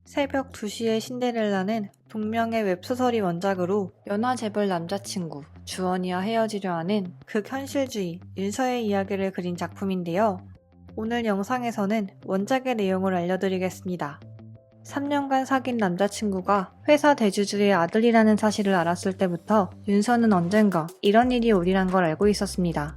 새벽 2시의 신데렐라는 동명의 웹소설이 원작으로 연하재벌 남자친구 주원이와 헤어지려 하는 극현실주의 윤서의 이야기를 그린 작품인데요. 오늘 영상에서는 원작의 내용을 알려드리겠습니다. 3년간 사귄 남자친구가 회사 대주주의 아들이라는 사실을 알았을 때부터 윤서는 언젠가 이런 일이 오리란 걸 알고 있었습니다.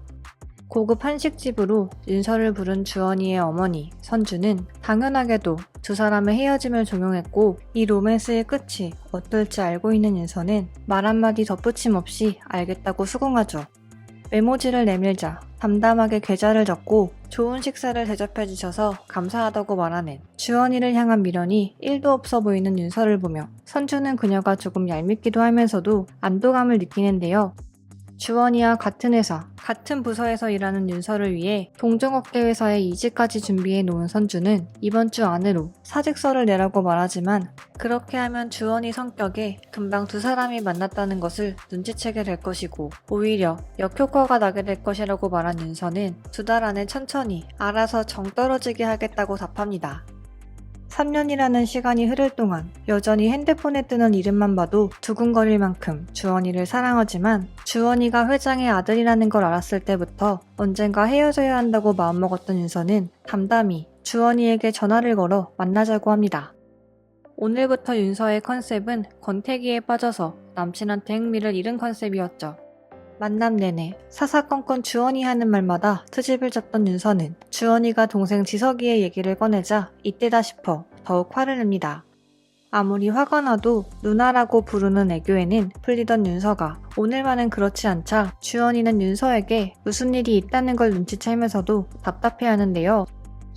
고급 한식집으로 윤서를 부른 주원이의 어머니 선주는 당연하게도 두 사람의 헤어짐을 종용했고, 이 로맨스의 끝이 어떨지 알고 있는 윤서는 말 한마디 덧붙임 없이 알겠다고 수긍하죠. 메모지를 내밀자 담담하게 계좌를 적고 좋은 식사를 대접해주셔서 감사하다고 말하는 주원이를 향한 미련이 1도 없어 보이는 윤서를 보며 선주는 그녀가 조금 얄밉기도 하면서도 안도감을 느끼는데요. 주원이와 같은 회사, 같은 부서에서 일하는 윤서를 위해 동종업계 회사에 이직까지 준비해 놓은 선주는 이번 주 안으로 사직서를 내라고 말하지만, 그렇게 하면 주원이 성격에 금방 두 사람이 만났다는 것을 눈치채게 될 것이고 오히려 역효과가 나게 될 것이라고 말한 윤서는 2달 안에 천천히 알아서 정 떨어지게 하겠다고 답합니다. 3년이라는 시간이 흐를 동안 여전히 핸드폰에 뜨는 이름만 봐도 두근거릴 만큼 주원이를 사랑하지만, 주원이가 회장의 아들이라는 걸 알았을 때부터 언젠가 헤어져야 한다고 마음먹었던 윤서는 담담히 주원이에게 전화를 걸어 만나자고 합니다. 오늘부터 윤서의 컨셉은 권태기에 빠져서 남친한테 흥미를 잃은 컨셉이었죠. 만남 내내 사사건건 주원이 하는 말마다 트집을 잡던 윤서는 주원이가 동생 지석이의 얘기를 꺼내자 이때다 싶어 더욱 화를 냅니다. 아무리 화가 나도 누나라고 부르는 애교에는 풀리던 윤서가 오늘만은 그렇지 않자 주원이는 윤서에게 무슨 일이 있다는 걸 눈치채면서도 답답해하는데요.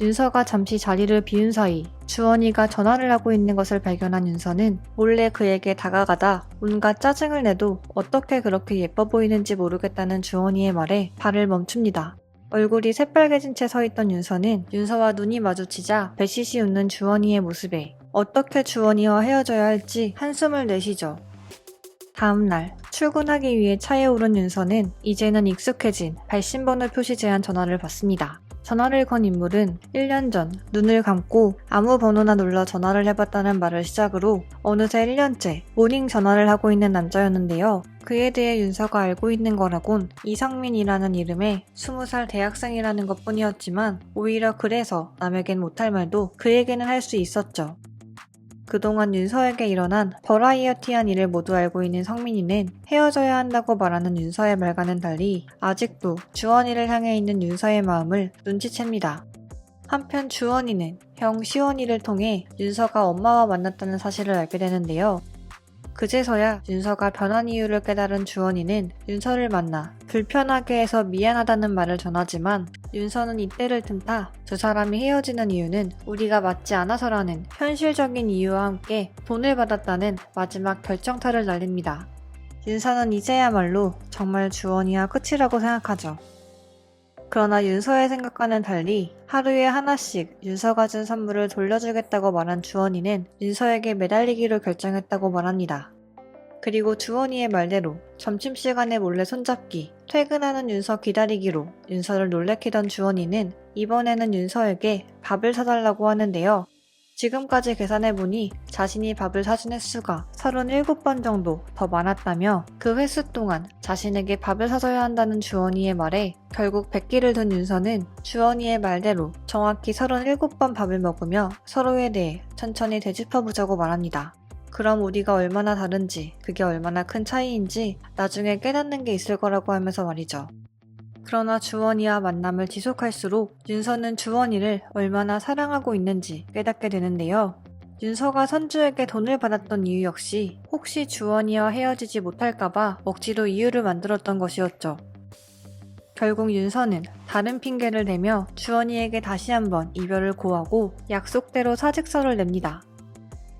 윤서가 잠시 자리를 비운 사이 주원이가 전화를 하고 있는 것을 발견한 윤서는 몰래 그에게 다가가다 온갖 짜증을 내도 어떻게 그렇게 예뻐 보이는지 모르겠다는 주원이의 말에 발을 멈춥니다. 얼굴이 새빨개진 채 서 있던 윤서는 윤서와 눈이 마주치자 배시시 웃는 주원이의 모습에 어떻게 주원이와 헤어져야 할지 한숨을 내쉬죠. 다음날 출근하기 위해 차에 오른 윤서는 이제는 익숙해진 발신번호 표시 제한 전화를 받습니다. 전화를 건 인물은 1년 전 눈을 감고 아무 번호나 눌러 전화를 해봤다는 말을 시작으로 어느새 1년째 모닝 전화를 하고 있는 남자였는데요. 그에 대해 윤서가 알고 있는 거라곤 이성민이라는 이름의 20살 대학생이라는 것 뿐이었지만, 오히려 그래서 남에겐 못할 말도 그에게는 할 수 있었죠. 그동안 윤서에게 일어난 버라이어티한 일을 모두 알고 있는 성민이는 헤어져야 한다고 말하는 윤서의 말과는 달리 아직도 주원이를 향해 있는 윤서의 마음을 눈치챕니다. 한편 주원이는 형 시원이를 통해 윤서가 엄마와 만났다는 사실을 알게 되는데요. 그제서야 윤서가 변한 이유를 깨달은 주원이는 윤서를 만나 불편하게 해서 미안하다는 말을 전하지만, 윤서는 이때를 틈타 두 사람이 헤어지는 이유는 우리가 맞지 않아서라는 현실적인 이유와 함께 돈을 받았다는 마지막 결정타를 날립니다. 윤서는 이제야말로 정말 주원이와 끝이라고 생각하죠. 그러나 윤서의 생각과는 달리 하루에 하나씩 윤서가 준 선물을 돌려주겠다고 말한 주원이는 윤서에게 매달리기로 결정했다고 말합니다. 그리고 주원이의 말대로 점심시간에 몰래 손잡기, 퇴근하는 윤서 기다리기로 윤서를 놀래키던 주원이는 이번에는 윤서에게 밥을 사달라고 하는데요. 지금까지 계산해보니 자신이 밥을 사준 횟수가 37번 정도 더 많았다며 그 횟수 동안 자신에게 밥을 사줘야 한다는 주원이의 말에 결국 백기를 든 윤서는 주원이의 말대로 정확히 37번 밥을 먹으며 서로에 대해 천천히 되짚어보자고 말합니다. 그럼 우리가 얼마나 다른지, 그게 얼마나 큰 차이인지 나중에 깨닫는 게 있을 거라고 하면서 말이죠. 그러나 주원이와 만남을 지속할수록 윤서는 주원이를 얼마나 사랑하고 있는지 깨닫게 되는데요. 윤서가 선주에게 돈을 받았던 이유 역시 혹시 주원이와 헤어지지 못할까봐 억지로 이유를 만들었던 것이었죠. 결국 윤서는 다른 핑계를 대며 주원이에게 다시 한번 이별을 고하고 약속대로 사직서를 냅니다.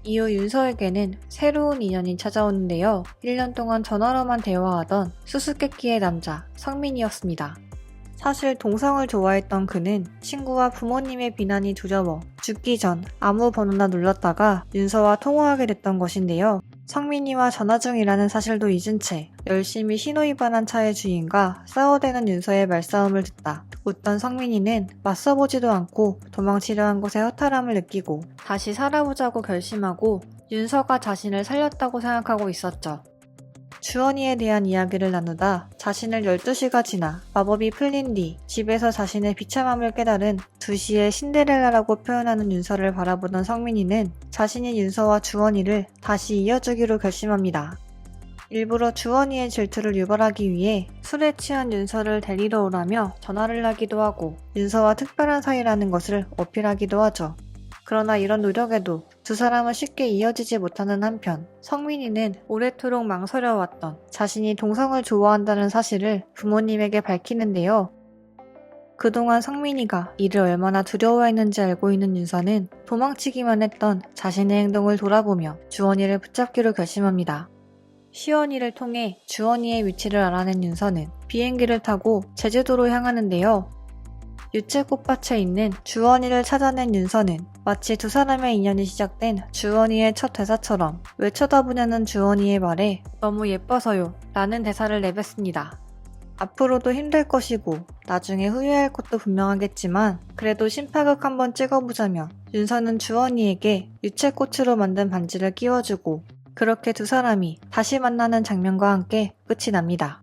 이후 윤서에게는 새로운 인연이 찾아오는데요. 1년 동안 전화로만 대화하던 수수께끼의 남자 성민이었습니다. 사실 동성을 좋아했던 그는 친구와 부모님의 비난이 두려워 죽기 전 아무 번호나 눌렀다가 윤서와 통화하게 됐던 것인데요. 성민이와 전화 중이라는 사실도 잊은 채 열심히 신호위반한 차의 주인과 싸워대는 윤서의 말싸움을 듣다 웃던 성민이는 맞서보지도 않고 도망치려 한 것에 허탈함을 느끼고 다시 살아보자고 결심하고 윤서가 자신을 살렸다고 생각하고 있었죠. 주원이에 대한 이야기를 나누다 자신을 12시가 지나 마법이 풀린 뒤 집에서 자신의 비참함을 깨달은 2시의 신데렐라라고 표현하는 윤서를 바라보던 성민이는 자신이 윤서와 주원이를 다시 이어주기로 결심합니다. 일부러 주원이의 질투를 유발하기 위해 술에 취한 윤서를 데리러 오라며 전화를 하기도 하고 윤서와 특별한 사이라는 것을 어필하기도 하죠. 그러나 이런 노력에도 두 사람은 쉽게 이어지지 못하는 한편 성민이는 오래도록 망설여왔던 자신이 동성을 좋아한다는 사실을 부모님에게 밝히는데요. 그동안 성민이가 이를 얼마나 두려워했는지 알고 있는 윤서는 도망치기만 했던 자신의 행동을 돌아보며 주원이를 붙잡기로 결심합니다. 시원이를 통해 주원이의 위치를 알아낸 윤서는 비행기를 타고 제주도로 향하는데요. 유채꽃밭에 있는 주원이를 찾아낸 윤서는 마치 두 사람의 인연이 시작된 주원이의 첫 대사처럼 왜 쳐다보냐는 주원이의 말에 너무 예뻐서요 라는 대사를 내뱉습니다. 앞으로도 힘들 것이고 나중에 후회할 것도 분명하겠지만 그래도 심파극 한번 찍어보자며 윤서는 주원이에게 유채꽃으로 만든 반지를 끼워주고 그렇게 두 사람이 다시 만나는 장면과 함께 끝이 납니다.